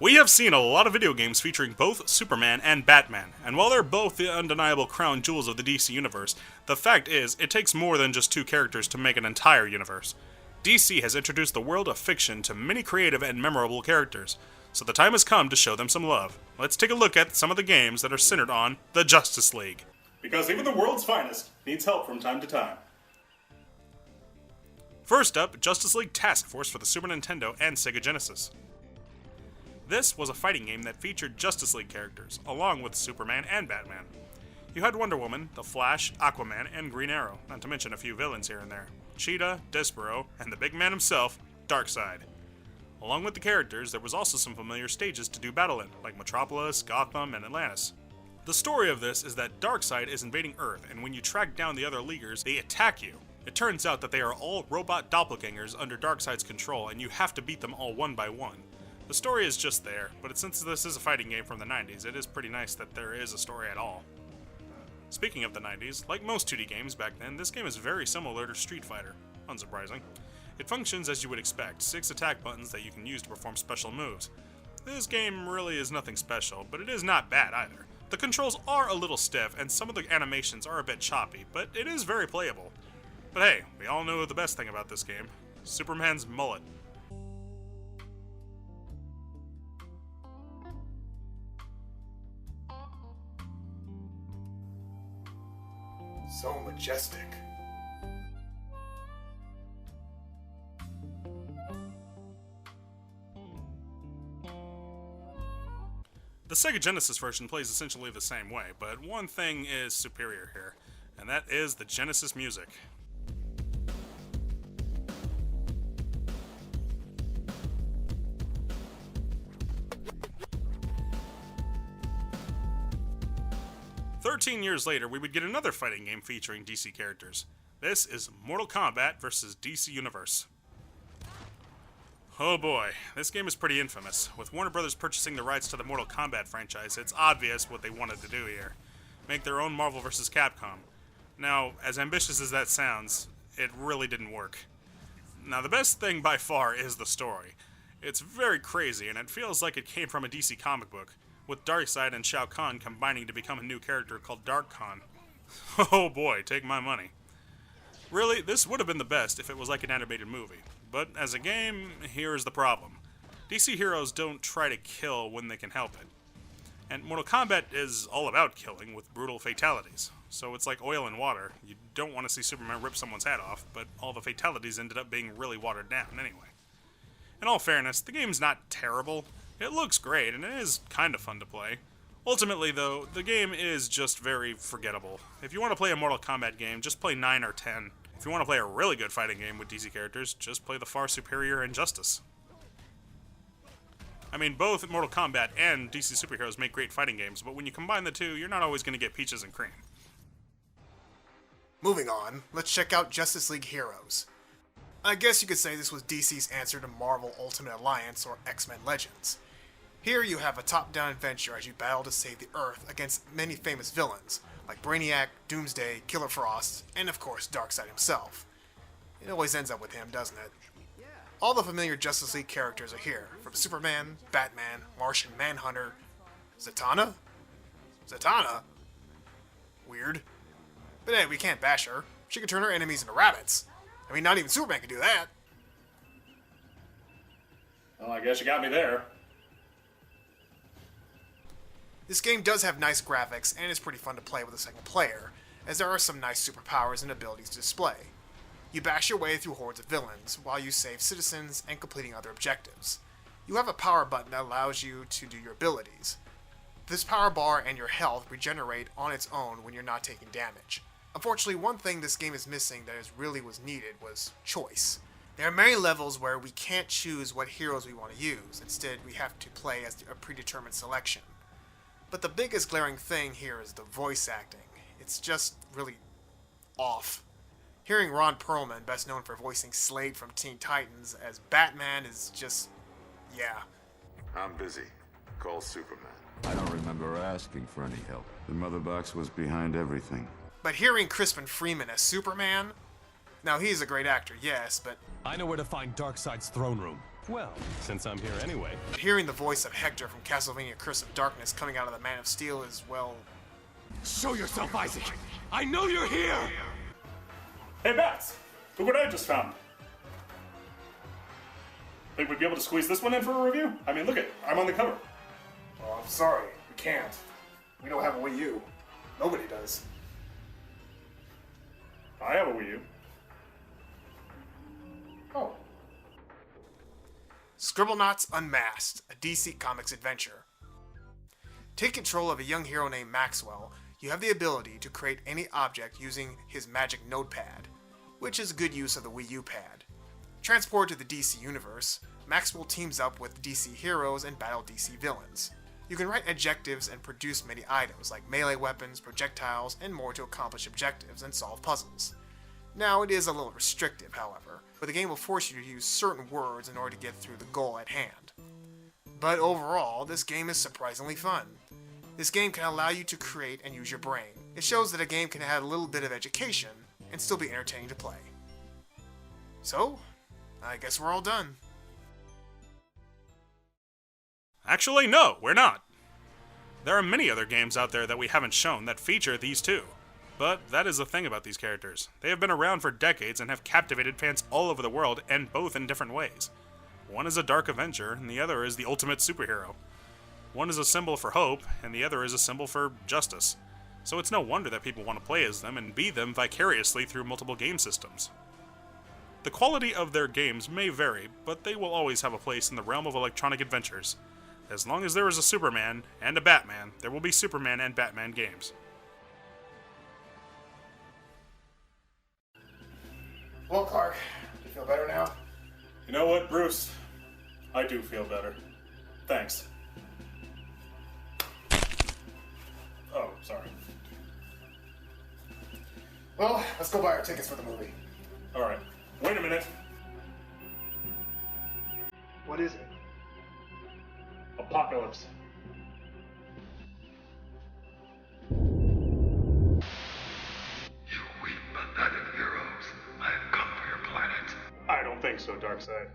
We have seen a lot of video games featuring both Superman and Batman, and while they're both the undeniable crown jewels of the DC universe, the fact is, it takes more than just two characters to make an entire universe. DC has introduced the world of fiction to many creative and memorable characters, so the time has come to show them some love. Let's take a look at some of the games that are centered on the Justice League. Because even the world's finest needs help from time to time. First up, Justice League Task Force for the Super Nintendo and Sega Genesis. This was a fighting game that featured Justice League characters, along with Superman and Batman. You had Wonder Woman, The Flash, Aquaman, and Green Arrow, not to mention a few villains here and there. Cheetah, Despero, and the big man himself, Darkseid. Along with the characters, there was also some familiar stages to do battle in, like Metropolis, Gotham, and Atlantis. The story of this is that Darkseid is invading Earth, and when you track down the other Leaguers, they attack you. It turns out that they are all robot doppelgangers under Darkseid's control, and you have to beat them all one by one. The story is just there, but since this is a fighting game from the 90s, it is pretty nice that there is a story at all. Speaking of the 90s, like most 2D games back then, this game is very similar to Street Fighter. Unsurprising. It functions as you would expect, 6 attack buttons that you can use to perform special moves. This game really is nothing special, but it is not bad either. The controls are a little stiff, and some of the animations are a bit choppy, but it is very playable. But hey, we all know the best thing about this game. Superman's mullet. So majestic. The Sega Genesis version plays essentially the same way, but one thing is superior here, and that is the Genesis music. "13 years later, we would get another fighting game featuring DC characters. This is Mortal Kombat vs. DC Universe. Oh boy, this game is pretty infamous. With Warner Brothers purchasing the rights to the Mortal Kombat franchise, it's obvious what they wanted to do here. Make their own Marvel vs. Capcom. Now, as ambitious as that sounds, it really didn't work. Now, the best thing by far is the story. It's very crazy, and it feels like it came from a DC comic book, with Darkseid and Shao Kahn combining to become a new character called Dark Khan. Oh boy, take my money. Really, this would have been the best if it was like an animated movie. But as a game, here's the problem. DC heroes don't try to kill when they can help it. And Mortal Kombat is all about killing with brutal fatalities. So it's like oil and water. You don't want to see Superman rip someone's head off, but all the fatalities ended up being really watered down anyway. In all fairness, the game's not terrible. It looks great, and it is kind of fun to play. Ultimately, though, the game is just very forgettable. If you want to play a Mortal Kombat game, just play 9 or 10. If you want to play a really good fighting game with DC characters, just play the far superior Injustice. I mean, both Mortal Kombat and DC superheroes make great fighting games, but when you combine the two, you're not always going to get peaches and cream. Moving on, let's check out Justice League Heroes. I guess you could say this was DC's answer to Marvel Ultimate Alliance or X-Men Legends. Here you have a top-down adventure as you battle to save the Earth against many famous villains, like Brainiac, Doomsday, Killer Frost, and of course Darkseid himself. It always ends up with him, doesn't it? All the familiar Justice League characters are here, from Superman, Batman, Martian Manhunter, Zatanna? Zatanna? Weird. But hey, we can't bash her. She can turn her enemies into rabbits. I mean, not even Superman can do that. Well, I guess you got me there. This game does have nice graphics and is pretty fun to play with a second player, as there are some nice superpowers and abilities to display. You bash your way through hordes of villains, while you save citizens and completing other objectives. You have a power button that allows you to do your abilities. This power bar and your health regenerate on its own when you're not taking damage. Unfortunately, one thing this game is missing that really was needed was choice. There are many levels where we can't choose what heroes we want to use. Instead, we have to play as a predetermined selection. But the biggest glaring thing here is the voice acting. It's just really off. Hearing Ron Perlman, best known for voicing Slade from Teen Titans, as Batman is just, yeah. I'm busy. Call Superman. I don't remember asking for any help. The mother box was behind everything. But hearing Crispin Freeman as Superman, now he's a great actor, yes, but I know where to find Darkseid's throne room. Well, since I'm here anyway. Hearing the voice of Hector from Castlevania Curse of Darkness coming out of the Man of Steel is, well... Show yourself, Isaac! I know you're here! Hey, Bats! Look what I just found. Think we'd be able to squeeze this one in for a review? I mean, look it, I'm on the cover. Oh, I'm sorry. We can't. We don't have a Wii U. Nobody does. I have a Wii U. Oh. Scribblenauts Unmasked, a DC Comics adventure. Take control of a young hero named Maxwell. You have the ability to create any object using his magic notepad, which is good use of the Wii U pad. Transported to the DC universe, Maxwell teams up with DC heroes and battle DC villains. You can write objectives and produce many items like melee weapons, projectiles, and more to accomplish objectives and solve puzzles. Now, it is a little restrictive, however, but the game will force you to use certain words in order to get through the goal at hand. But overall, this game is surprisingly fun. This game can allow you to create and use your brain. It shows that a game can add a little bit of education and still be entertaining to play. So, I guess we're all done. Actually, no, we're not. There are many other games out there that we haven't shown that feature these two. But that is the thing about these characters. They have been around for decades and have captivated fans all over the world, and both in different ways. One is a dark avenger, and the other is the ultimate superhero. One is a symbol for hope, and the other is a symbol for justice. So it's no wonder that people want to play as them and be them vicariously through multiple game systems. The quality of their games may vary, but they will always have a place in the realm of electronic adventures. As long as there is a Superman and a Batman, there will be Superman and Batman games. Well, Clark, do you feel better now? You know what, Bruce? I do feel better. Thanks. Oh, sorry. Well, let's go buy our tickets for the movie. Alright. Wait a minute. What is it? Apocalypse. You weak, pathetic heroes. I have come for your planet. I don't think so, Darkseid.